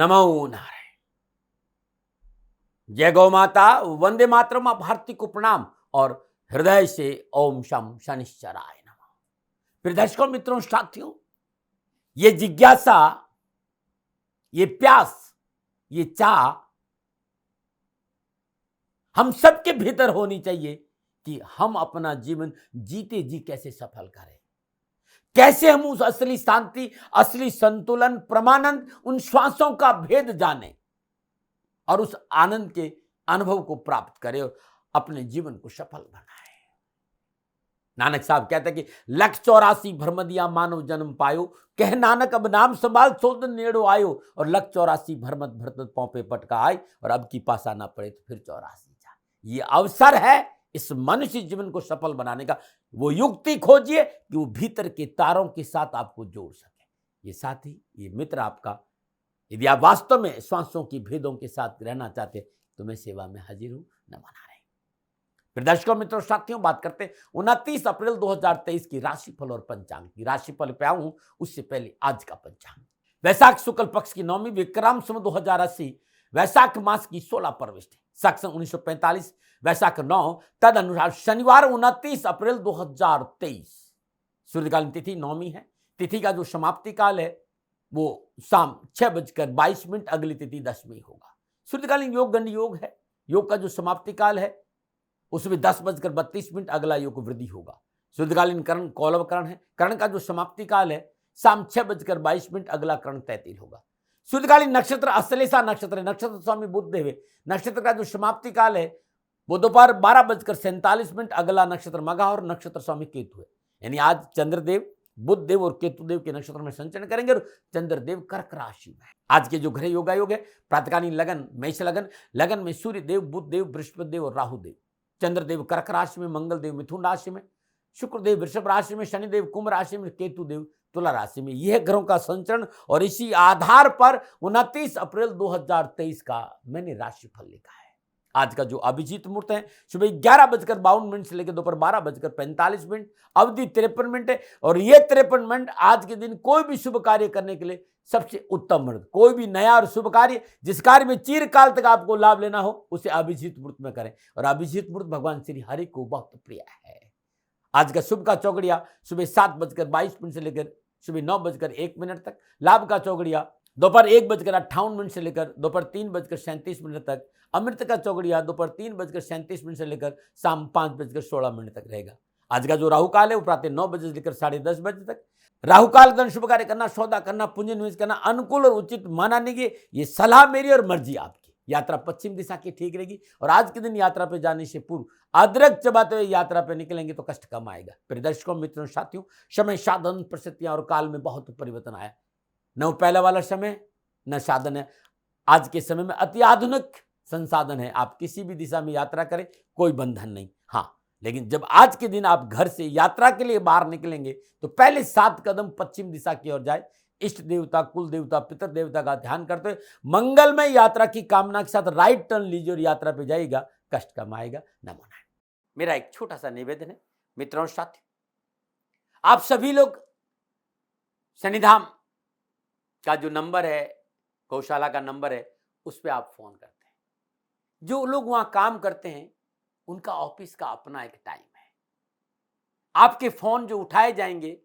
नमो नारायण। जय गौ माता, वंदे मातरम। आप भारती को प्रणाम और हृदय से ओम शम शनिश्चराय नमः। प्रिय दर्शकों, मित्रों, साथियों, ये जिज्ञासा, ये प्यास, ये चाह हम सबके भीतर होनी चाहिए कि हम अपना जीवन जीते जी कैसे सफल करें, कैसे हम उस असली शांति, असली संतुलन, परमानंद, उन श्वासों का भेद जाने और उस आनंद के अनुभव को प्राप्त करें और अपने जीवन को सफल बनाएं। नानक साहब कहते हैं कि लख 84 भ्रम दिया मानव जन्म पायो, कह नानक अब नाम संभाल सोद नेड़ो आयो। और लख 84 भ्रमत भरत पौपे पटका आए, और अब की पासा ना पड़े तो फिर 84 जा। ये अवसर है इस मनुष्य जीवन को सफल बनाने का। वो युक्ति खोजिए कि वो भीतर के तारों के साथ आपको जोड़ सके। ये साथी, ये मित्र आपका, यदि आप वास्तव में श्वासों की भेदों के साथ रहना चाहते तो मैं सेवा में हाजिर हूं। नमो नारायण। फिर दर्शकों, मित्रों, साथियों, बात करते हैं 29 अप्रैल 2023 की राशिफल और पंचांग की। राशिफल पे आऊं उससे पहले आज का पंचांग। वैशाख शुक्ल पक्ष की नौमी, विक्रम संवत 2080, वैशाख मास की 16 प्रविष्टि, शक सन 1945, वैशाख 9, तद अनुसार शनिवार 29 अप्रैल 2023। सूर्यकालीन तिथि नौमी है। तिथि का जो समाप्ति काल है वो शाम 6:22, अगली तिथि दशमी होगा। सूर्यकालीन योग गंड योग है। योग का जो समाप्ति काल है उसमें 10:32, अगला योग वृद्धि होगा। सूर्यकालीन करण कौलव करण है। करण का जो समाप्ति काल है शाम 6:22, अगला करण तैतिल होगा। सूर्यकालीन नक्षत्र अश्लेषा नक्षत्र है। नक्षत्र स्वामी बुध देव है। नक्षत्र का जो समाप्ति काल है वो दोपहर 12:47, अगला नक्षत्र मघा और नक्षत्र स्वामी केतु है। यानी आज चंद्रदेव, बुध देव और केतु देव के नक्षत्र में संचरण करेंगे और चंद्रदेव कर्क राशि में। आज के जो ग्रह योगा योग है, प्रातकालीन लगन मेष लगन, लगन में सूर्य देव, बुध देव, बृहस्पति देव और राहु देव। चंद्रदेव कर्क राशि में, मंगल देव मिथुन राशि में, शुक्रदेव वृषभ राशि में, शनिदेव कुंभ राशि में, केतु देव तुला राशि में। यह ग्रहों का संचरण और इसी आधार पर 29 अप्रैल 2023 का मैंने राशिफल लिखा है। आज का जो अभिजीत मुहूर्त है सुबह 11:52 से लेकर दोपहर 12:45, अवधि 53 है। और ये 53 आज के दिन कोई भी शुभ कार्य करने के लिए सबसे उत्तम मुहूर्त। कोई भी नया और शुभ कार्य, जिस कार्य में चिरकाल तक आपको लाभ लेना हो, उसे अभिजीत मुहूर्त में करें। और अभिजीत मुहूर्त भगवान श्री हरि को बहुत प्रिय है। आज का शुभ का चौगड़िया सुबह 7:22 से लेकर सुबह 9:01 तक। लाभ का चौगड़िया दोपहर 1:58 से लेकर दोपहर 3:37 तक। अमृत का चौगड़िया दोपहर 3:37 से लेकर शाम 5:16 तक रहेगा। आज का जो राहु काल है वो प्रातः 9 बजे से लेकर 10:30 बजे तक। राहु काल के शुभ कार्य करना, सौदा करना, पूंजी निवेश करना अनुकूल और उचित माना नहीं गए। ये सलाह मेरी और मर्जी आपकी। यात्रा पश्चिम दिशा की ठीक रहेगी। और आज के दिन यात्रा पे जाने से पूर्व अदरक चबाते हुए यात्रा पे निकलेंगे तो कष्ट कम आएगा। प्रिय दर्शकों, मित्रों, साथियों, समय, साधन, परिस्थितियां और काल में बहुत परिवर्तन आया। न वो पहला वाला समय न साधन है। आज के समय में अति आधुनिक संसाधन है। आप किसी भी दिशा में यात्रा करें, कोई बंधन नहीं। हाँ, लेकिन जब आज के दिन आप घर से यात्रा के लिए बाहर निकलेंगे तो पहले 7 कदम पश्चिम दिशा की ओर जाए। इष्ट देवता, कुल देवता, पितर देवता का ध्यान करते हुए मंगलमय यात्रा की कामना के साथ राइट टर्न लीजिए और यात्रा पे जाइएगा, कष्ट कम आएगा। नमो नारायण। मेरा एक छोटा सा निवेदन है, मित्रों, साथियों, आप सभी लोग शनिधाम का जो नंबर है, गौशाला का नंबर है, उस पर आप फोन करते हैं। जो लोग वहां काम करते हैं उनका ऑफिस का अपना एक टाइम है। आपके फोन जो उठाए जाएंगे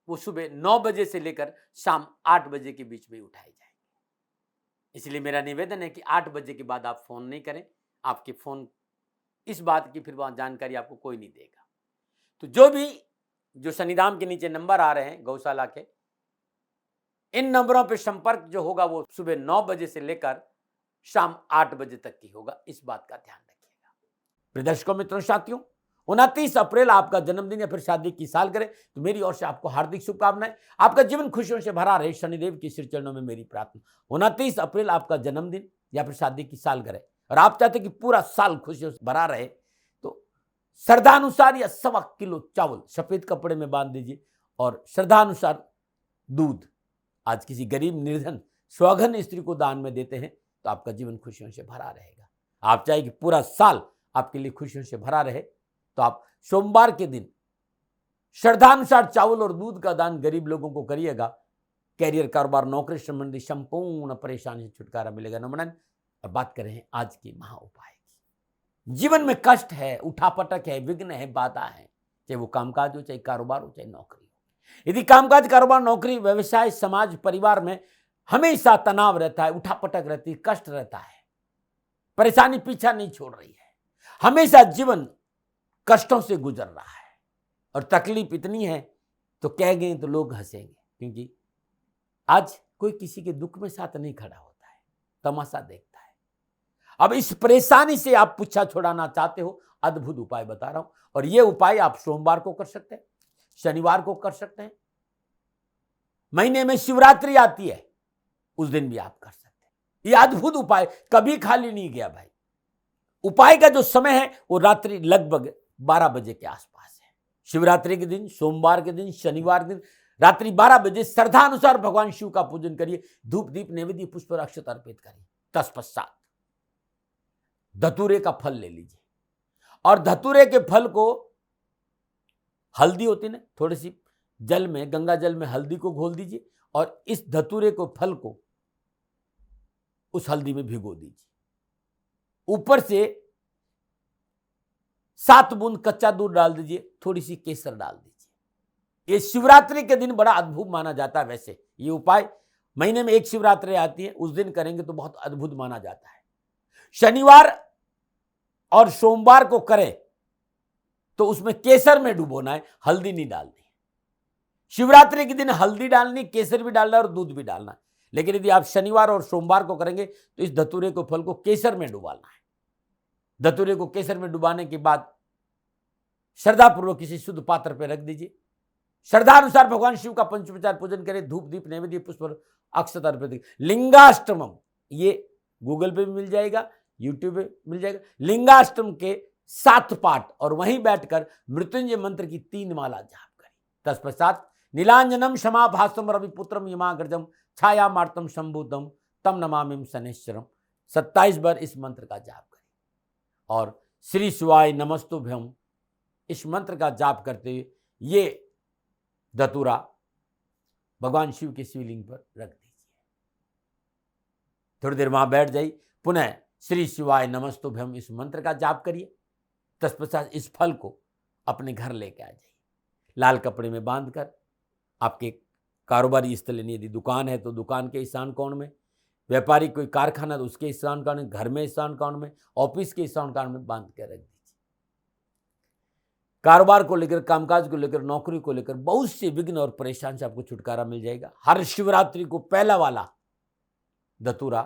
वो सुबह 9 बजे से लेकर शाम 8 बजे के बीच में उठाए जाएंगे। इसलिए मेरा निवेदन है कि 8 बजे के बाद आप फोन नहीं करें। आपके फोन इस बात की फिर वहां जानकारी आपको कोई नहीं देगा। तो जो शनिधाम के नीचे नंबर आ रहे हैं गौशाला के, इन नंबरों पर संपर्क जो होगा वो सुबह 9 बजे से लेकर शाम 8 बजे तक की होगा। इस बात का ध्यान रखिएगा। प्रिय दर्शकों, मित्रों, साथियों, 29 अप्रैल आपका जन्मदिन या फिर शादी की सालगिरह, तो मेरी ओर से आपको हार्दिक शुभकामनाएं। आपका जीवन खुशियों से भरा रहे, शनिदेव के श्री चरणों में मेरी प्रार्थना। 29 अप्रैल आपका जन्मदिन या फिर शादी की सालगिरह और आप चाहते कि पूरा साल खुशियों से भरा रहे, तो श्रद्धानुसार या 1.25 किलो चावल सफेद कपड़े में बांध दीजिए और श्रद्धानुसार दूध आज किसी गरीब, निर्धन, स्वघन स्त्री को दान में देते हैं तो आपका जीवन खुशियों से भरा रहेगा। आप चाहे कि पूरा साल आपके लिए खुशियों से भरा रहे, तो आप सोमवार के दिन श्रद्धानुसार चावल और दूध का दान गरीब लोगों को करिएगा। कैरियर, कारोबार, नौकरी संबंधी संपूर्ण परेशानी से छुटकारा मिलेगा। नमन। अब बात करें आज की महा उपाय की। जीवन में कष्ट है, उठापटक है, विघ्न है, बाधा है, चाहे वो कामकाज हो, चाहे कारोबार हो, चाहे नौकरी हो। यदि कामकाज, कारोबार, नौकरी, व्यवसाय, समाज, परिवार में हमेशा तनाव रहता है, उठापटक रहती है, कष्ट रहता है, परेशानी पीछा नहीं छोड़ रही है, हमेशा जीवन कष्टों से गुजर रहा है और तकलीफ इतनी है तो कह गए तो लोग हंसेंगे, क्योंकि आज कोई किसी के दुख में साथ नहीं खड़ा होता है, तमाशा देखता है। अब इस परेशानी से आप पूछा छुड़ाना चाहते हो, अद्भुत उपाय बता रहा हूं, और यह उपाय आप सोमवार को कर सकते हैं, शनिवार को कर सकते हैं, महीने में शिवरात्रि आती है उस दिन भी आप कर सकते हैं। यह अद्भुत उपाय कभी खाली नहीं गया भाई। उपाय का जो समय है वो रात्रि लगभग 12 बजे के आसपास है। शिवरात्रि के दिन, सोमवार के दिन, शनिवार के दिन रात्रि 12 बजे श्रद्धानुसार भगवान शिव का पूजन करिए, धूप दीप नैवेद्य पुष्प और अक्षत अर्पित करिए। तत्पश्चात धतूरे का फल ले लीजिए और धतूरे के फल को, हल्दी होती ना, थोड़ी सी जल में, गंगा जल में हल्दी को घोल दीजिए और इस धतूरे को, फल को उस हल्दी में भिगो दीजिए। ऊपर से 7 बूंद कच्चा दूध डाल दीजिए, थोड़ी सी केसर डाल दीजिए। ये शिवरात्रि के दिन बड़ा अद्भुत माना जाता है। वैसे ये उपाय महीने में एक शिवरात्रि आती है, उस दिन करेंगे तो बहुत अद्भुत माना जाता है। शनिवार और सोमवार को करें तो उसमें केसर में डुबोना है, हल्दी नहीं डालनी। शिवरात्रि के दिन हल्दी डालनी, केसर भी डालना और दूध भी डालना। लेकिन यदि आप शनिवार और सोमवार को करेंगे तो इस धतूरे को, फल को केसर में डुबाना है। धतूरे को केसर में डुबाने के बाद श्रद्धापूर्वक किसी शुद्ध पात्र पर रख दीजिए। श्रद्धानुसार भगवान शिव का पंचोपचार पूजन करें, धूप दीप नैवेद्य पुष्प और अक्षत अर्पित। लिंगाष्टमम, ये गूगल पे भी मिल जाएगा, यूट्यूब पे मिल जाएगा। लिंगाष्टम के 7 पाठ और वहीं बैठकर मृत्युंजय मंत्र की 3 माला जाप करें। तत्पश्चात नीलांजनम क्षमाभासम रविपुत्रम यमाग्रजम छाया मार्तम शंभुतम तम नमामिम शनैश्चरम 27 बार इस मंत्र का जाप करें और श्री शिवाय नमस्तुभ्यम इस मंत्र का जाप करते हुए ये धतूरा भगवान शिव के शिवलिंग पर रख दीजिए। थोड़ी देर वहां बैठ जाइए, पुनः श्री शिवाय नमस्तुभ्यम इस मंत्र का जाप करिए। तत्पश्चात इस फल को अपने घर लेके आ जाइए, लाल कपड़े में बांधकर। आपके कारोबारी स्थल, यदि दुकान है तो दुकान के ईशान कोण में, व्यापारी कोई कारखाना तो उसके ईशान कोण में, घर में ईशान कोण में, ऑफिस के ईशान कोण में बांध कर रख दीजिए। कारोबार को लेकर, कामकाज को लेकर, नौकरी को लेकर बहुत से विघ्न और परेशान से आपको छुटकारा मिल जाएगा। हर शिवरात्रि को पहला वाला धतूरा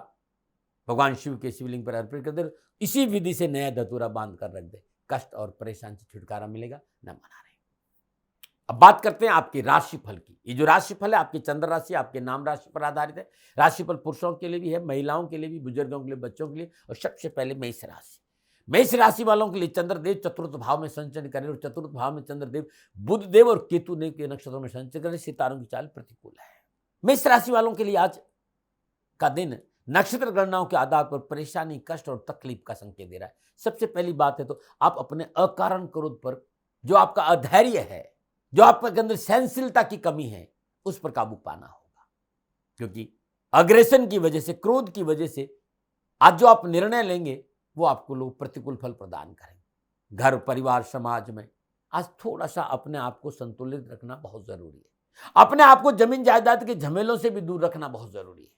भगवान शिव के शिवलिंग पर अर्पित कर दे। इसी विधि से नया धतूरा बांध कर रख दे, कष्ट और परेशान से छुटकारा मिलेगा। न मना रहे। अब बात करते हैं आपकी राशिफल की। ये जो राशिफल है आपकी चंद्र राशि, आपके नाम राशि पर आधारित है। राशिफल पुरुषों के लिए भी है, महिलाओं के लिए भी, बुजुर्गों के लिए, बच्चों के लिए, और सबसे पहले मेष राशि। मेष राशि वालों के लिए चंद्रदेव चतुर्थ भाव में संचरण करें और चतुर्थ भाव में चंद्रदेव, बुध देव और केतु देव के नक्षत्रों में संचरण करें। सितारों की चाल प्रतिकूल है। मेष राशि वालों के लिए आज का दिन नक्षत्र गणनाओं के आधार पर परेशानी, कष्ट और तकलीफ का संकेत दे रहा है। सबसे पहली बात है तो आप अपने अकारण क्रोध पर, जो आपका अधैर्य है, जो आपके अंदर सहनशीलता की कमी है, उस पर काबू पाना होगा। क्योंकि अग्रेशन की वजह से, क्रोध की वजह से आज जो आप निर्णय लेंगे वो आपको लोग प्रतिकूल फल प्रदान करेंगे। घर परिवार समाज में आज थोड़ा सा अपने आप को संतुलित रखना बहुत जरूरी है। अपने आप को जमीन जायदाद के झमेलों से भी दूर रखना बहुत जरूरी है।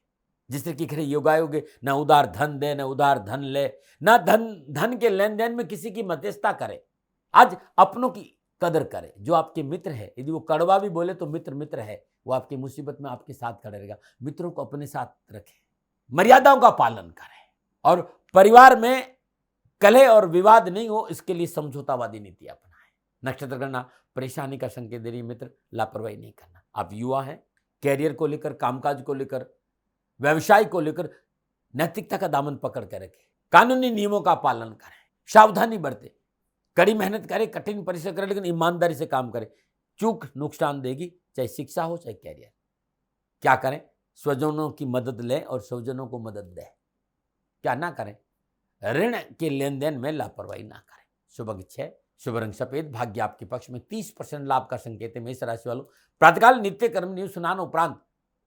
जिससे कि खरे योगायोगे, न उधार धन दे, न उधार धन ले, न धन के लेन देन में किसी की मध्यस्थता करे। आज अपनों की कदर करे। जो आपके मित्र है, यदि वो कड़वा भी बोले तो मित्र मित्र है, वो आपकी मुसीबत में आपके साथ खड़े रहेगा। मित्रों को अपने साथ रखें, मर्यादाओं का पालन करें और परिवार में कलह और विवाद नहीं हो, इसके लिए समझौतावादी नीति अपनाएं। नक्षत्र गणना परेशानी का संकेत दे रही है। मित्र, लापरवाही नहीं करना। आप युवा हैं, कैरियर को लेकर, कामकाज को लेकर, व्यवसाय को लेकर नैतिकता का दामन पकड़ कर रखें। कानूनी नियमों का पालन करें, सावधानी बरतें, कड़ी मेहनत करें, कठिन परिश्रम करें, लेकिन ईमानदारी से काम करें। चूक नुकसान देगी, चाहे शिक्षा हो चाहे कैरियर। क्या करें? स्वजनों की मदद लें और स्वजनों को मदद दें। क्या ना करें? ऋण के लेन देन में लापरवाही ना करें। शुभ अंक 6, शुभ रंग सफेद, भाग्य आपके पक्ष में। 30% लाभ का संकेत है। मेष राशि वालों, प्रातःकाल नित्य कर्म न्यूज सुनाने उपरांत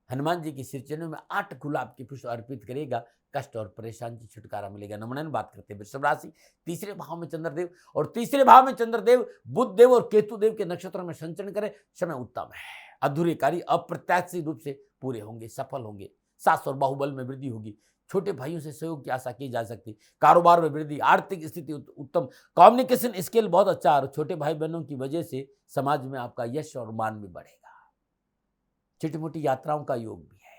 हनुमान जी की सिरचनों में 8 गुलाब के पुष्प अर्पित करेगा, कष्ट और परेशानी से छुटकारा मिलेगा। नमूना बात करते हैं वृषभ राशि, तीसरे भाव में चंद्रदेव, और तीसरे भाव में चंद्रदेव बुध देव और केतु देव के नक्षत्रों में संचरण करे, समय उत्तम है। अधूरे कार्य अप्रत्याशित रूप से पूरे होंगे, सफल होंगे। सास और बाहुबल में वृद्धि होगी। छोटे भाइयों से सहयोग की आशा की जा सकती। कारोबार में वृद्धि, आर्थिक स्थिति उत्तम, कम्युनिकेशन स्किल बहुत अच्छा, और छोटे भाई बहनों की वजह से समाज में आपका यश और मान भी बढ़ेगा। छोटी मोटी यात्राओं का योग भी है।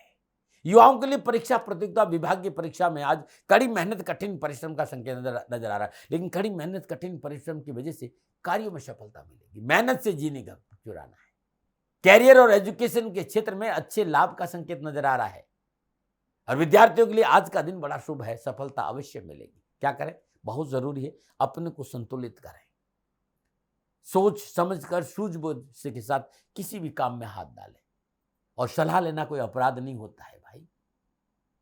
युवाओं के लिए परीक्षा प्रतियोगिता विभाग की परीक्षा में आज कड़ी मेहनत कठिन परिश्रम का संकेत नजर आ रहा है, लेकिन कड़ी मेहनत कठिन परिश्रम की वजह से कार्यों में सफलता मिलेगी। मेहनत से जीने का चुराना है। कैरियर और एजुकेशन के क्षेत्र में अच्छे लाभ का संकेत नजर आ रहा है, और विद्यार्थियों के लिए आज का दिन बड़ा शुभ है, सफलता अवश्य मिलेगी। क्या करें? बहुत जरूरी है अपने को संतुलित करें, सोच समझकर सूझबूझ से के साथ किसी भी काम में हाथ डालें, और सलाह लेना कोई अपराध नहीं होता है भाई।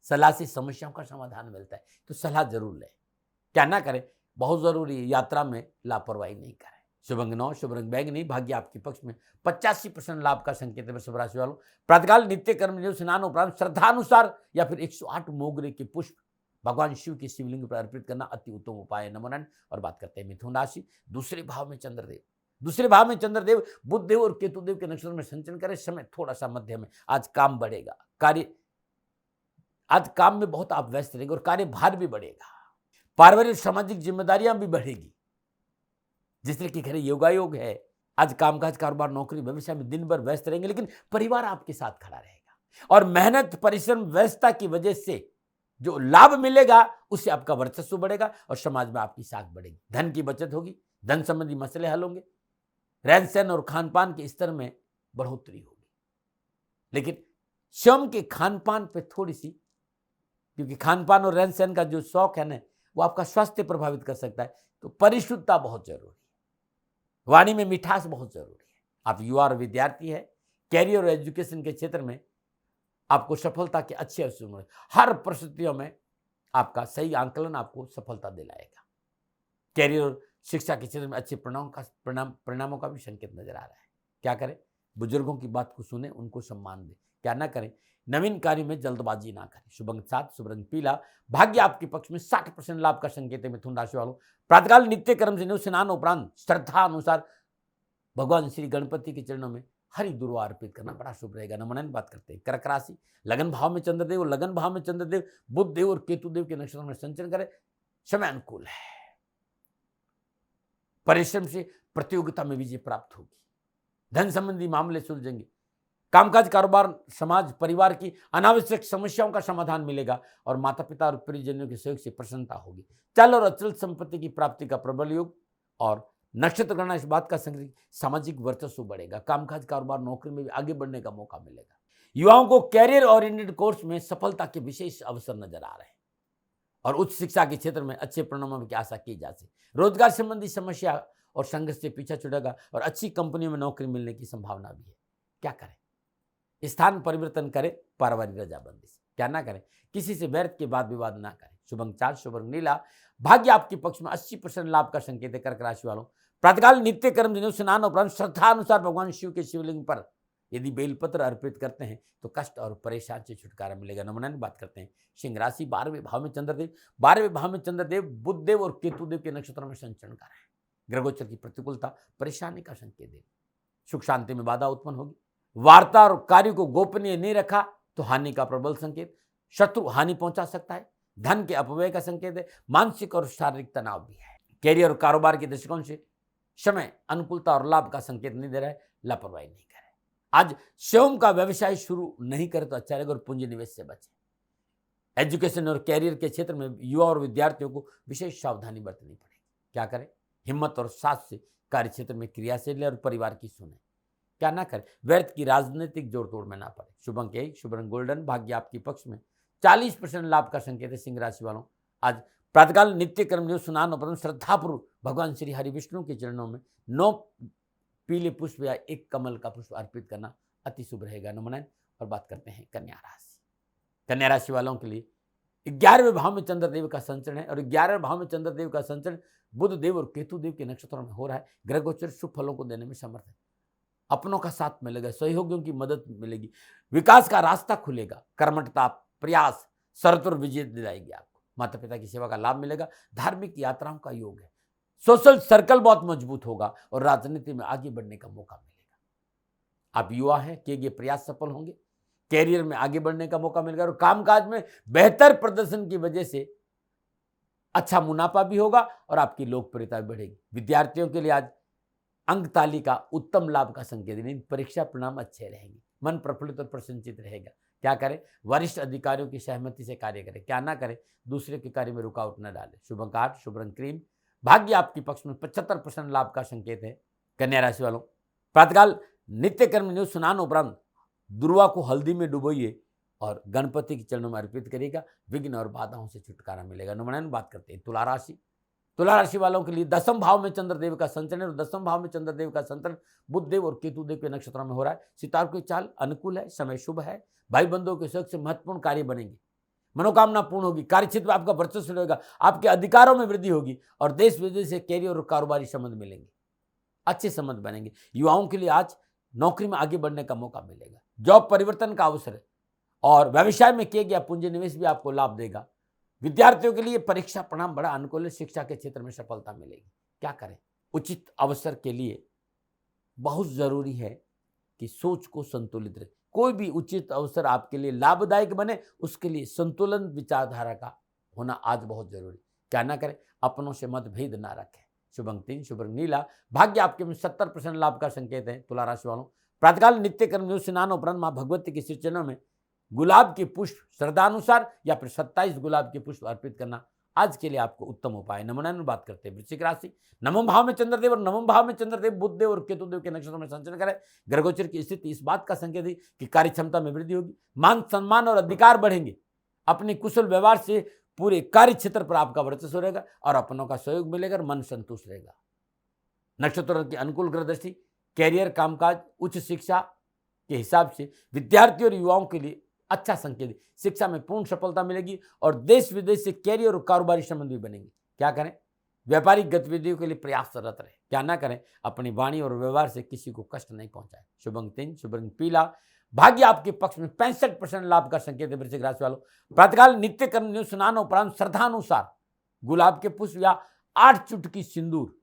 सलाह से समस्याओं का समाधान मिलता है, तो सलाह जरूर लें। क्या ना करें? बहुत जरूरी है, यात्रा में लापरवाही नहीं करें। शुभ अंक 9, शुभ रंग बैंगनी, भाग्य आपके पक्ष में, 85% लाभ का संकेत है वृषभ राशि वालों। प्रातःकाल नित्य कर्म स्नान उपरांत श्रद्धानुसार या फिर 108 मोगरे के पुष्प भगवान शिव की शिवलिंग पर अर्पित करना अति उत्तम उपाय है। नमन। और बात करते हैं मिथुन राशि, दूसरे भाव में चंद्रदेव, दूसरे भाव में चंद्रदेव बुध देव और केतु देव के नक्षत्र में संचरण करें, समय थोड़ा सा मध्यम है। आज काम बढ़ेगा, आज काम में बहुत आप व्यस्त रहेंगे, और कार्य भार भी बढ़ेगा। पारिवारिक सामाजिक जिम्मेदारियां भी बढ़ेगी। जिस तरह की घरे योगायोग है, आज कामकाज कारोबार नौकरी व्यवसाय में दिन भर व्यस्त रहेंगे, लेकिन परिवार आपके साथ खड़ा रहेगा, और मेहनत परिश्रम व्यस्तता की वजह से जो लाभ मिलेगा उससे आपका वर्चस्व बढ़ेगा, और समाज में आपकी साख बढ़ेगी। धन की बचत होगी, धन संबंधी मसले हल होंगे, रहन सहन और खान पान के स्तर में बढ़ोतरी होगी। लेकिन स्वयं के खान पान पे थोड़ी सी, क्योंकि खान पान और रहन सहन का जो शौक है ना, वो आपका स्वास्थ्य प्रभावित कर सकता है, तो परिशुद्धता बहुत जरूरी है। वाणी में मिठास बहुत जरूरी है। आप युवा और विद्यार्थी है, कैरियर और एजुकेशन के क्षेत्र में आपको सफलता के अच्छे अवसर मिले। हर परिस्थितियों में आपका सही आंकलन आपको सफलता दिलाएगा। कैरियर और शिक्षा के क्षेत्र में अच्छे परिणामों का भी संकेत नजर आ रहा है। क्या करें? बुजुर्गों की बात को सुने, उनको सम्मान दें। क्या ना करें? नवीन कार्य में जल्दबाजी ना करें। शुभ अंक 7, शुभ रंग पीला, भाग्य आपके पक्ष में, 60% लाभ का संकेत है मिथुन राशि वालों। प्रातःकाल नित्य कर्म से स्नान उपरांत श्रद्धा अनुसार भगवान श्री गणपति के चरणों में हरि दुर्वा अर्पित करना बड़ा शुभ रहेगा। नमन। बात करते हैं कर्क राशि, लगन भाव में चंद्रदेव, और लगन भाव में चंद्रदेव बुध देव और केतु देव के नक्षत्रों में संचरण करें, समय अनुकूल है। परिश्रम से प्रतियोगिता में विजय प्राप्त होगी। धन संबंधी मामले सुलझेंगे। कामकाज कारोबार समाज परिवार की अनावश्यक समस्याओं का समाधान मिलेगा, और माता पिता और परिजनों के सहयोग से प्रसन्नता होगी। चल और अचल संपत्ति की प्राप्ति का प्रबल योग, और नक्षत्र गणना इस बात का संग्रह, सामाजिक वर्चस्व बढ़ेगा। कामकाज कारोबार नौकरी में भी आगे बढ़ने का मौका मिलेगा। युवाओं को कैरियर ओरिएंटेड कोर्स में सफलता के विशेष अवसर नजर आ रहे हैं, और उच्च शिक्षा के क्षेत्र में अच्छे परिणामों की आशा की जा सकती। रोजगार संबंधी समस्या और संघर्ष से पीछा छुटेगा, और अच्छी कंपनियों में नौकरी मिलने की संभावना भी है। क्या करें? स्थान परिवर्तन करें पारिवारिक रजाबंदी से। क्या ना करें? किसी से व्यर्थ के बाद विवाद ना करें। शुभ अंक 4, शुभ रंग नीला, भाग्य आपके पक्ष में, 80% लाभ का संकेत है कर्क राशि वालों। प्रातःकाल नित्य कर्म स्नान उपरांत श्रद्धा अनुसार भगवान शिव के शिवलिंग पर यदि बेलपत्र अर्पित करते हैं, तो कष्ट और परेशान से छुटकारा मिलेगा। नमन। बात करते हैं सिंह राशि, 12वें भाव में चंद्रदेव, 12वें भाव में चंद्रदेव बुध देव और केतु देव के नक्षत्रों में संचरण कर रहे हैं। ग्रहोचर की प्रतिकूलता परेशानी का संकेत दे, सुख शांति में बाधा उत्पन्न होगी। वार्ता और कार्य को गोपनीय नहीं रखा तो हानि का प्रबल संकेत, शत्रु हानि पहुंचा सकता है। धन के अपव्यय का संकेत है। मानसिक और शारीरिक तनाव भी है। कैरियर और कारोबार के दृष्टिकोण से समय अनुकूलता और लाभ का संकेत नहीं दे रहा है, लापरवाही नहीं करें। आज स्वयं का व्यवसाय शुरू नहीं करे तो अच्छा रहेगा, और पूंजी निवेश से बचें। एजुकेशन और कैरियर के क्षेत्र में युवा और विद्यार्थियों को विशेष सावधानी बरतनी पड़ेगी। क्या करें? हिम्मत और साथ से कार्य क्षेत्र में क्रियाशील और परिवार की सुने। क्या ना करें? व्यर्थ की राजनीतिक जोड़ तोड़ में ना पड़े। शुभ अंक 1, शुभ रंग गोल्डन, भाग्य आपके पक्ष में, 40% लाभ का संकेत है सिंह राशि वालों। आज प्रातःकाल नित्य कर्म स्नान उपरांत श्रद्धापूर्वक भगवान श्री हरि विष्णु के चरणों में 9 पीले पुष्प या 1 कमल का पुष्प अर्पित करना अति शुभ रहेगा। नमन। और बात करते हैं कन्या राशि। कन्या राशि वालों के लिए 11वें भाव में चंद्रदेव का संचरण है, और 11वें भाव में चंद्रदेव का संचरण बुध देव और केतु देव के नक्षत्रों में हो रहा है। ग्रह गोचर शुभ फलों को देने में समर्थ है। अपनों का साथ मिलेगा, सहयोगियों की मदद मिलेगी, विकास का रास्ता खुलेगा, कर्मठता, प्रयास, शर्त और विजय दिलाएगी आपको, माता पिता की सेवा का लाभ मिलेगा, धार्मिक यात्राओं का योग है, सोशल सर्कल बहुत मजबूत होगा और राजनीति में आगे बढ़ने का मौका मिलेगा। आप युवा हैं, किए गए प्रयास सफल होंगे, कैरियर में आगे बढ़ने का मौका मिलेगा और कामकाज में बेहतर प्रदर्शन की वजह से अच्छा मुनाफा भी होगा और आपकी लोकप्रियता भी बढ़ेगी। विद्यार्थियों के लिए आज अंक तालिका उत्तम लाभ का संकेत है, परीक्षा परिणाम अच्छे रहेंगे, मन प्रफुल्लित और प्रसन्नचित रहेगा। क्या करें? वरिष्ठ अधिकारियों की सहमति से कार्य करें, क्या ना करें? दूसरे के कार्य में रुकावट न डालें। शुभ अंक 8, शुभ रंग क्रीम, भाग्य आपके पक्ष में, 75% लाभ का संकेत है। कन्या राशि वालों, प्रातःकाल नित्य कर्म न्यूज स्नान उपरांत दुर्वा को हल्दी में डुबोइए और गणपति के चरणों में अर्पित करिएगा, विघ्न और बाधाओं से छुटकारा मिलेगा। नमन बात करते हैं तुला राशि। तुला राशि वालों के लिए 10वें भाव में चंद्रदेव का संचरण और 10वें भाव में चंद्रदेव का संचरण बुध देव और केतु देव के नक्षत्रों में हो रहा है। सितारों की चाल अनुकूल है, समय शुभ है, भाई बंधुओं के सहयोग से महत्वपूर्ण कार्य बनेंगे, मनोकामना पूर्ण होगी, कार्यक्षेत्र में आपका वर्चस्व रहेगा, आपके अधिकारों में वृद्धि होगी और देश विदेश से कैरियर और कारोबारी संबंध मिलेंगे, अच्छे संबंध बनेंगे। युवाओं के लिए आज नौकरी में आगे बढ़ने का मौका मिलेगा, जॉब परिवर्तन का अवसर है और व्यवसाय में किया गया पूंजी निवेश भी आपको लाभ देगा। विद्यार्थियों के लिए परीक्षा परिणाम बड़ा अनुकूल है, शिक्षा के क्षेत्र में सफलता मिलेगी। क्या करें? उचित अवसर के लिए बहुत जरूरी है कि सोच को संतुलित रहे। कोई भी उचित अवसर आपके लिए लाभदायक बने, उसके लिए संतुलन विचारधारा का होना आज बहुत जरूरी। क्या ना करें? अपनों से मतभेद ना रखें। शुभ अंक 3, शुभ रंग नीला, भाग्य आपके में 70% लाभ का संकेत है। तुला राशि वालों, प्रातःकाल नित्य कर्म न्यूज स्नान उपरांत मां भगवती के श्री चरणों में गुलाब के पुष्प श्रद्धानुसार या फिर 27 गुलाब के पुष्प अर्पित करना आज के लिए आपको उत्तम उपाय। नमन बात करते हैं वृश्चिक राशि। नवम भाव में चंद्रदेव और नवम भाव में चंद्रदेव बुध देव और केतु देव के नक्षत्रों में संचरण करें। ग्रहगोचर की स्थिति इस बात का संकेत है कि कार्य क्षमता में वृद्धि होगी, मान सम्मान और अधिकार बढ़ेंगे, अपनी कुशल व्यवहार से पूरे कार्य क्षेत्र पर आपका वर्चस्व रहेगा और अपनों का सहयोग मिलेगा और मन संतुष्ट रहेगा। नक्षत्रों की अनुकूल ग्रह दृष्टि कैरियर, कामकाज, उच्च शिक्षा के हिसाब से विद्यार्थियों और युवाओं के लिए अच्छा संकेत है। शिक्षा में पूर्ण सफलता मिलेगी और देश विदेश से कैरियर और कारोबारी संबंध भी बनेंगे। क्या करें? व्यापारिक गतिविधियों के लिए प्रयासरत रहे। क्या ना करें? अपनी वाणी और व्यवहार से किसी को कष्ट नहीं पहुंचाए। शुभ अंक 3, शुभ रंग पीला, भाग्य आपके पक्ष में, 65% लाभ का संकेत है। वृश्चिक राशि वालों, प्रातःकाल नित्य कर्म न्यूज स्नान उपरांत श्रद्धानुसार गुलाब के पुष्प या 8 चुटकी सिंदूर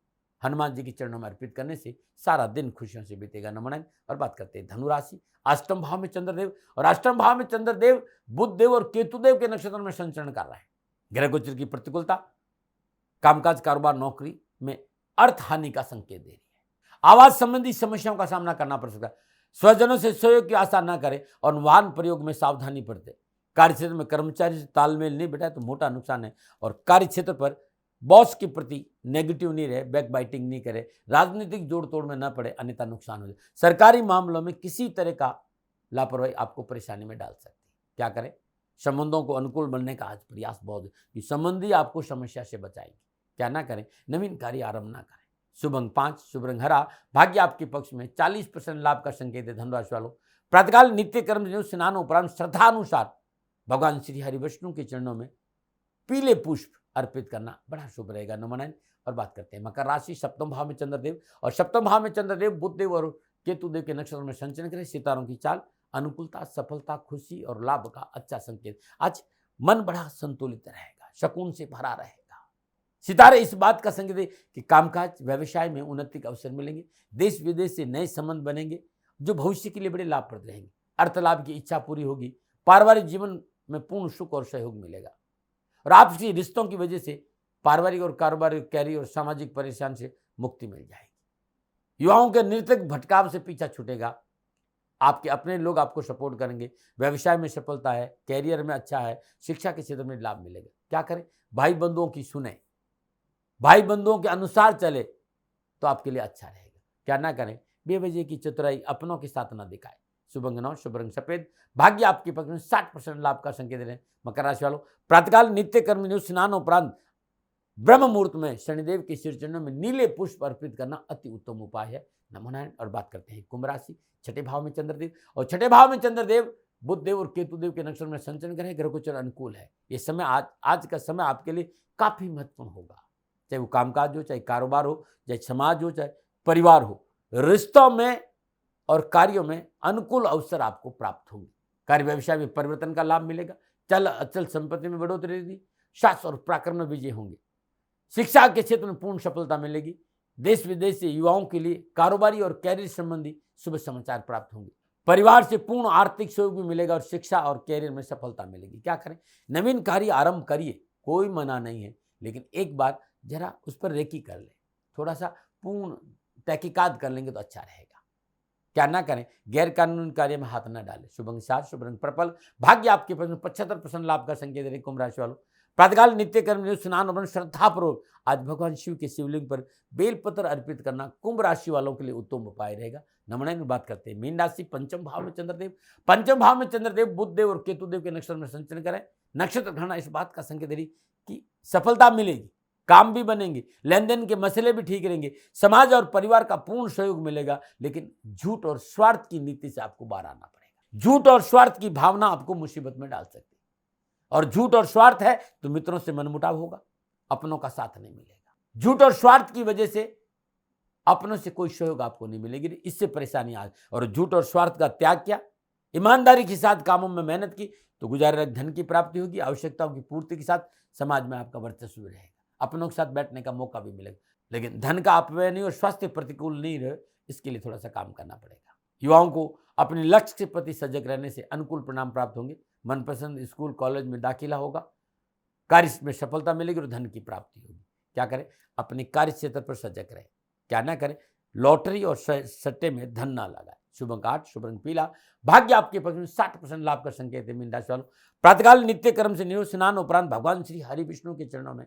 हनुमान जी के चरणों में अर्पित करने से सारा दिन खुशियों से बीतेगा। नमन और बात करते हैं धनु राशि। अष्टम भाव में चंद्रदेव और अष्टम भाव में चंद्रदेव बुध देव और केतु देव के नक्षत्र में संचरण कर रहा है। ग्रह गोचर की प्रतिकूलता कामकाज, कारोबार, नौकरी में अर्थ हानि का संकेत दे रही है। आवाज संबंधी समस्याओं का सामना करना पड़ सकता है। स्वजनों से सहयोग की आशा न करें और वाहन प्रयोग में सावधानी बरतें। कार्यक्षेत्र में कर्मचारी से तालमेल नहीं बैठा तो मोटा नुकसान है और कार्यक्षेत्र पर बॉस के प्रति नेगेटिव नहीं रहे, बैक बाइटिंग नहीं करे, राजनीतिक जोड़ तोड़ में न पड़े, अन्यथा नुकसान हो जाए। सरकारी मामलों में किसी तरह का लापरवाही आपको परेशानी में डाल सकती है। क्या करें? संबंधों को अनुकूल बनने का आज प्रयास बहुत है कि संबंधी आपको समस्या से बचाएंगे। क्या ना करें? नवीन कार्य आरंभ ना करें। शुभ अंक 5, शुभ रंग हरा, भाग्य आपके पक्ष में, 40% लाभ का संकेत है। धनुराशि वालों, प्रातःकाल नित्य कर्म न्यूज स्नान उपरांत श्रद्धानुसार भगवान श्री हरि विष्णु के चरणों में पीले पुष्प अर्पित करना बड़ा शुभ रहेगा। नमन और बात करते हैं मकर राशि। सप्तम भाव में चंद्रदेव और सप्तम भाव में चंद्रदेव बुध देव और केतु देव के नक्षत्र में संचरण करें। सितारों की चाल अनुकूलता, सफलता, खुशी और लाभ का अच्छा संकेत। आज मन बड़ा संतुलित रहेगा, सुकून से भरा रहेगा। सितारे इस बात का संकेत है कि कामकाज, व्यवसाय में उन्नति के अवसर मिलेंगे, देश विदेश से नए संबंध बनेंगे जो भविष्य के लिए बड़े लाभप्रद रहेंगे। अर्थ लाभ की इच्छा पूरी होगी, पारिवारिक जीवन में पूर्ण सुख और सहयोग मिलेगा और आपसी रिश्तों की वजह से पारिवारिक और कारोबारी, कैरियर और सामाजिक परेशान से मुक्ति मिल जाएगी। युवाओं के निरंतर भटकाव से पीछा छूटेगा, आपके अपने लोग आपको सपोर्ट करेंगे, व्यवसाय में सफलता है, कैरियर में अच्छा है, शिक्षा के क्षेत्र में लाभ मिलेगा। क्या करें? भाई बंधुओं की सुने, भाई बंधुओं के अनुसार चले तो आपके लिए अच्छा रहेगा। क्या ना करें? बेवजह की चतुराई अपनों के साथ ना दिखाए। शुभ अंक 9, शुभ रंग सफेद, भाग्य आपके पक्ष में, 60% लाभ का संकेत दे रहे हैं। मकर राशि वालों, प्रातःकाल नित्य कर्म न्यूज स्नान उपरांत ब्रह्म मुहूर्त में शनिदेव के श्री चरणों में नीले पुष्प अर्पित करना अति उत्तम उपाय है। नमन और बात करते हैं कुंभ राशि। छठे भाव में चंद्रदेव और छठे भाव में चंद्रदेव बुध देव और केतु देव के नक्षत्र में संचरण करें। ग्रह गोचर अनुकूल है। ये समय आज का समय आपके लिए काफी महत्वपूर्ण होगा, चाहे वो कामकाज हो, चाहे कारोबार हो, चाहे समाज हो, चाहे परिवार हो। रिश्तों में और कार्यों में अनुकूल अवसर आपको प्राप्त होंगे। कार्य व्यवसाय में परिवर्तन का लाभ मिलेगा। चल अचल संपत्ति में बढ़ोतरी होगी। शास्त्र और पराक्रम में विजय होंगे। शिक्षा के क्षेत्र में पूर्ण सफलता मिलेगी। देश विदेश से युवाओं के लिए कारोबारी और कैरियर संबंधी शुभ समाचार प्राप्त होंगे। परिवार से पूर्ण आर्थिक सहयोग भी मिलेगा और शिक्षा और कैरियर में सफलता मिलेगी। क्या करें? नवीन कार्य आरंभ करिए, कोई मना नहीं है, लेकिन एक बार जरा उस पर रेकी कर ले, थोड़ा सा पूर्ण तहकीकात कर लेंगे तो अच्छा रहेगा। क्या ना करें? गैर कानूनी कार्य में हाथ न डालें। शुभ अंक 7, शुभ रंग पर्पल। भाग्य आपके पास 75% लाभ का संकेत दे रहे कुंभ राशि वालों। प्रातःकाल नित्य कर्म स्नान और श्रद्धापूर्वक आज भगवान शिव के शिवलिंग पर बेलपत्र अर्पित करना कुंभ राशि वालों के लिए उत्तम उपाय रहेगा। नमूना में बात करते हैं मीन राशि। पंचम भाव में चंद्रदेव, पंचम भाव में चंद्रदेव बुध देव और केतु देव के नक्षत्र में संचरण करें। नक्षत्र घटना इस बात का संकेत दे रही कि सफलता मिलेगी, काम भी बनेंगे, लेन देन के मसले भी ठीक रहेंगे, समाज और परिवार का पूर्ण सहयोग मिलेगा। लेकिन झूठ और स्वार्थ की नीति से आपको बाहर आना पड़ेगा। झूठ और स्वार्थ की भावना आपको मुसीबत में डाल सकती है, और झूठ और स्वार्थ है तो मित्रों से मनमुटाव होगा, अपनों का साथ नहीं मिलेगा। झूठ और स्वार्थ की वजह से अपनों से कोई सहयोग आपको नहीं मिलेगी, इससे परेशानी आ। और झूठ और स्वार्थ का त्याग किया, ईमानदारी के साथ कामों में मेहनत की तो गुजारे धन की प्राप्ति होगी। आवश्यकताओं की पूर्ति के साथ समाज में आपका वर्चस्व रहेगा। अपनों के साथ बैठने का मौका भी मिलेगा, लेकिन धन का अपव्यय नहीं और स्वास्थ्य प्रतिकूल नहीं रहे, इसके लिए थोड़ा सा काम करना पड़ेगा। युवाओं को अपने लक्ष्य के प्रति सजग रहने से अनुकूल परिणाम प्राप्त होंगे। मनपसंद स्कूल कॉलेज में दाखिला होगा। कार्य में सफलता मिलेगी और धन की प्राप्ति होगी। क्या करें? अपने कार्य क्षेत्र पर सजग रहे। क्या ना करें? लॉटरी और सट्टे में धन ना लगाए। शुभ अंक 8, शुभ रंग पीला। भाग्य आपके पक्ष में 60% लाभ का संकेत है मीन राशि वालों। प्रातःकाल नित्य कर्म से निवृत्त स्नान उपरांत भगवान श्री हरि विष्णु के चरणों में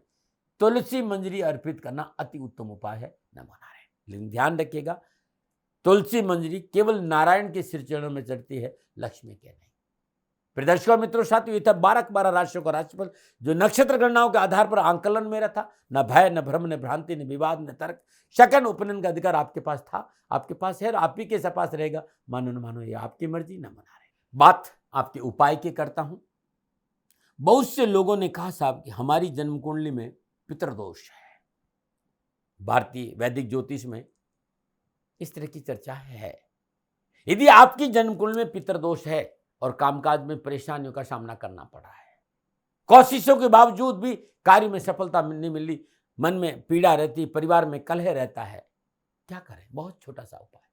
तुलसी मंजरी अर्पित करना अति उत्तम उपाय है। नमो नारायण। लेकिन ध्यान रखिएगा, तुलसी मंजरी केवल नारायण के सिर चरणों में चढ़ती है, लक्ष्मी के नहीं। प्रदर्शकों मित्रों साथियों, ये था 12 राशियों का राशिफल जो नक्षत्र गणनाओं के आधार पर आंकलन मेरा था। न भय, न भ्रम, न भ्रांति, न विवाद, न तर्क, शकन उपनयन का अधिकार आपके पास था, आपके पास है और आप ही के पास रहेगा। मानो न मानो ये आपकी मर्जी। न मना रहे। बात आपके उपाय की करता हूं। बहुत से लोगों ने कहा साहब कि हमारी जन्म कुंडली में पितृदोष है। भारतीय वैदिक ज्योतिष में इस तरह की चर्चा है। यदि आपकी जन्म कुंडली में पितृदोष है और कामकाज में परेशानियों का सामना करना पड़ा है, कोशिशों के बावजूद भी कार्य में सफलता नहीं मिली, मन में पीड़ा रहती, परिवार में कलह रहता है, क्या करें? बहुत छोटा सा उपाय,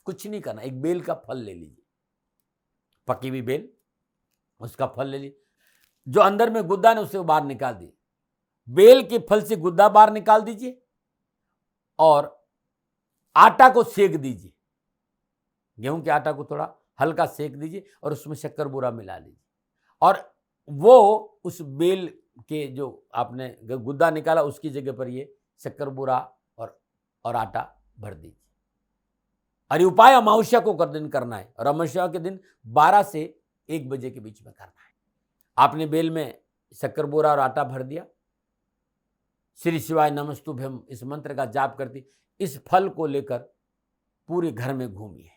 कुछ नहीं करना। एक बेल का फल ले लीजिए, पकी हुई बेल, उसका फल ले लीजिए, जो अंदर में गुद्दा है उसे बाहर निकाल दीजिए। बेल के फल से गुद्दा बाहर निकाल दीजिए और आटा को सेक दीजिए। गेहूं के आटा को थोड़ा हल्का सेक दीजिए और उसमें शक्कर बूरा मिला लीजिए, और वो उस बेल के जो आपने गुद्दा निकाला उसकी जगह पर ये शक्कर बूरा और आटा भर दीजिए। और ये उपाय अमावस्या को कर दिन करना है, और अमावस्या के दिन 12 से 1 बजे के बीच में करना है। आपने बेल में शक्कर बोरा और आटा भर दिया, श्री शिवाय नमस्तुभ्यम इस मंत्र का जाप करती इस फल को लेकर पूरे घर में घूमिए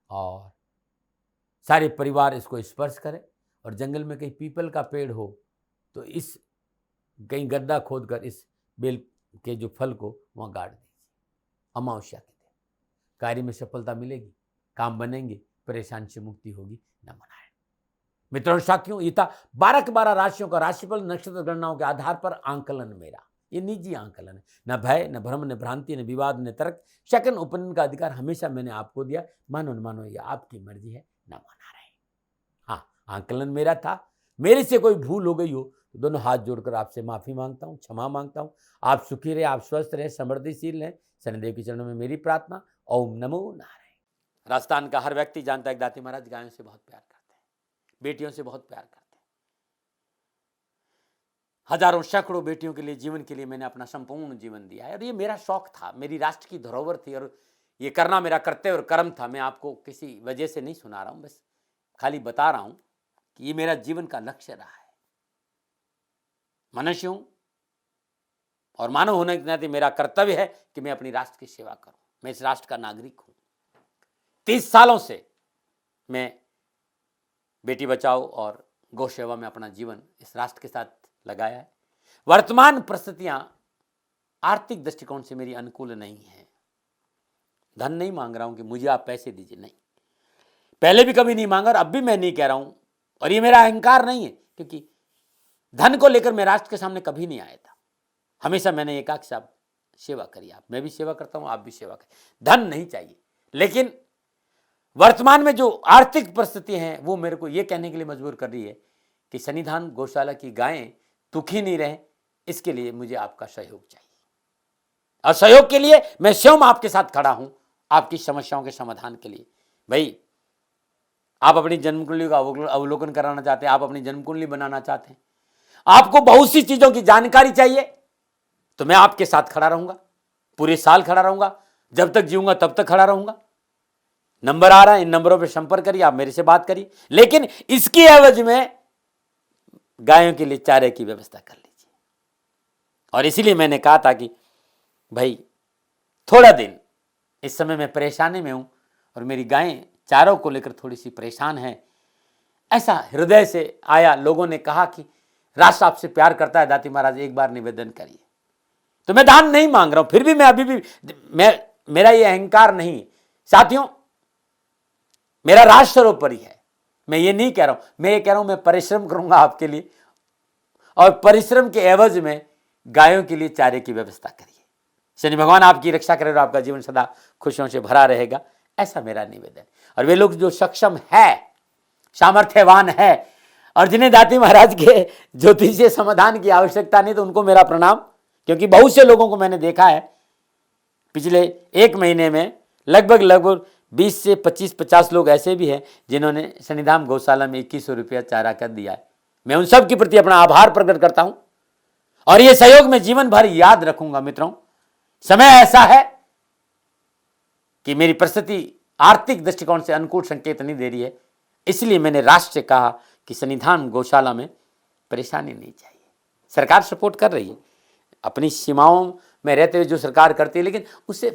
और सारे परिवार इसको स्पर्श करें। और जंगल में कहीं पीपल का पेड़ हो तो इस कहीं गड्ढा खोदकर इस बेल के जो फल को वहां गाड़ दीजिए। अमावस्या के दिन कार्य में सफलता मिलेगी, काम बनेंगे, परेशानी से मुक्ति होगी। न मनाएं। मित्रों साथियों, ये था 12 राशियों का राशिफल नक्षत्र गणनाओं के आधार पर आंकलन मेरा। ये निजी आंकलन है। न भय, न भ्रम, न भ्रांति, न विवाद, न तर्क, शकन उपनयन का अधिकार हमेशा मैंने आपको दिया। मानो न मानो ये आपकी मर्जी है। न माना रहे। हाँ, आंकलन मेरा था। मेरे से कोई भूल हो गई हो तो दोनों हाथ जोड़कर आपसे माफी मांगता हूँ, क्षमा मांगता हूँ। आप सुखी रहे, आप स्वस्थ रहे, समृद्धिशील रहे। शनिदेव के चरणों में मेरी प्रार्थना। ओम नमो नारायण। राजस्थान का हर व्यक्ति जानता है दाती महाराज गायों से बहुत प्यार करते हैं, बेटियों से बहुत प्यार करते हैं। हजारों सैकड़ों बेटियों के लिए, जीवन के लिए मैंने अपना संपूर्ण जीवन दिया है, और ये मेरा शौक था, मेरी राष्ट्र की धरोहर थी, और ये करना मेरा कर्तव्य और कर्म था। मैं आपको किसी वजह से नहीं सुना रहा हूं, बस खाली बता रहा हूं कि ये मेरा जीवन का लक्ष्य रहा है। मनुष्य हूं और मानव होने के नाते मेरा कर्तव्य है कि मैं अपनी राष्ट्र की सेवा करूं। मैं इस राष्ट्र का नागरिक हूं। 30 सालों से मैं बेटी बचाओ और गौ सेवा में अपना जीवन इस राष्ट्र के साथ लगाया है। वर्तमान परिस्थितियां आर्थिक दृष्टिकोण से मेरी अनुकूल नहीं है, धन नहीं मांग रहा हूं कि मुझे आप पैसे दीजिए, नहीं, पहले भी कभी नहीं मांगा और अब भी मैं नहीं कह रहा हूं, और ये मेरा अहंकार नहीं है, क्योंकि धन को लेकर मैं राष्ट्र के सामने कभी नहीं आया था। हमेशा मैंने ये कहा कि साहब सेवा करिए आप, मैं भी सेवा करता हूं, आप भी सेवा करें, धन नहीं चाहिए। लेकिन वर्तमान में जो आर्थिक परिस्थिति है वो मेरे को ये कहने के लिए मजबूर कर रही है कि सन्निधान गौशाला की गायें दुखी नहीं रहे, इसके लिए मुझे आपका सहयोग चाहिए, और सहयोग के लिए मैं स्वयं आपके साथ खड़ा हूं, आपकी समस्याओं के समाधान के लिए। भाई, आप अपनी जन्म कुंडली का अवलोकन कराना चाहते हैं, आप अपनी जन्म कुंडली बनाना चाहते हैं, आपको बहुत सी चीजों की जानकारी चाहिए, तो मैं आपके साथ खड़ा रहूंगा, पूरे साल खड़ा रहूंगा, जब तक जीऊंगा तब तक खड़ा रहूंगा। नंबर आ रहा है, इन नंबरों पर संपर्क करिए, आप मेरे से बात करिए, लेकिन इसकी एवज में गायों के लिए चारे की व्यवस्था कर लीजिए। और इसीलिए मैंने कहा था कि भाई थोड़ा दिन, इस समय मैं परेशानी में हूं और मेरी गायें चारों को लेकर थोड़ी सी परेशान है, ऐसा हृदय से आया। लोगों ने कहा कि राष्ट्र आपसे प्यार करता है दाती महाराज, एक बार निवेदन करिए। तो मैं दान नहीं मांग रहा हूं, फिर भी मैं अभी भी, मेरा ये अहंकार नहीं साथियों, मेरा राष्ट्र सर्वोपरि है। मैं ये नहीं कह रहा हूं, मैं ये कह रहा हूं मैं परिश्रम करूंगा आपके लिए, और परिश्रम के एवज में गायों के लिए चारे की व्यवस्था करिए। शनि भगवान आपकी रक्षा करे और आपका जीवन सदा खुशियों से भरा रहेगा, ऐसा मेरा निवेदन। और वे लोग जो सक्षम है, सामर्थ्यवान है, और जिन्हें दाती महाराज के ज्योतिषीय समाधान की आवश्यकता नहीं, तो उनको मेरा प्रणाम, क्योंकि बहुत से लोगों को मैंने देखा है पिछले एक महीने में लगभग 20 से 25-50 लोग ऐसे भी हैं जिन्होंने सन्निधान गौशाला में 2100 रुपया चारा कर दिया है। मैं उन सब के प्रति अपना आभार प्रकट करता हूं, और यह सहयोग मैं जीवन भर याद रखूंगा। मित्रों, समय ऐसा है कि मेरी परिस्थिति आर्थिक दृष्टिकोण से अनुकूल संकेत नहीं दे रही है, इसलिए मैंने राष्ट्र से कहा कि सन्निधान गौशाला में परेशानी नहीं चाहिए। सरकार सपोर्ट कर रही है, अपनी सीमाओं में रहते हुए जो सरकार करती है, लेकिन उससे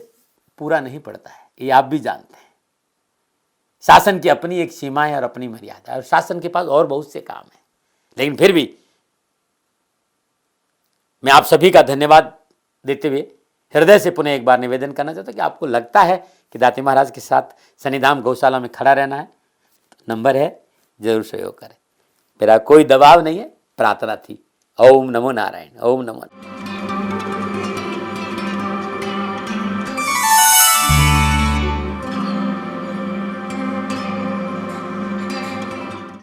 पूरा नहीं पड़ता है, ये आप भी जानते हैं। शासन की अपनी एक सीमा है और अपनी मर्यादा है, और शासन के पास और बहुत से काम है। लेकिन फिर भी मैं आप सभी का धन्यवाद देते हुए हृदय से पुनः एक बार निवेदन करना चाहता हूं कि आपको लगता है कि दाती महाराज के साथ सन्निधान गौशाला में खड़ा रहना है, तो नंबर है, जरूर सहयोग करें। मेरा कोई दबाव नहीं है, प्रार्थना थी। ओम नमो नारायण, ओम नमो।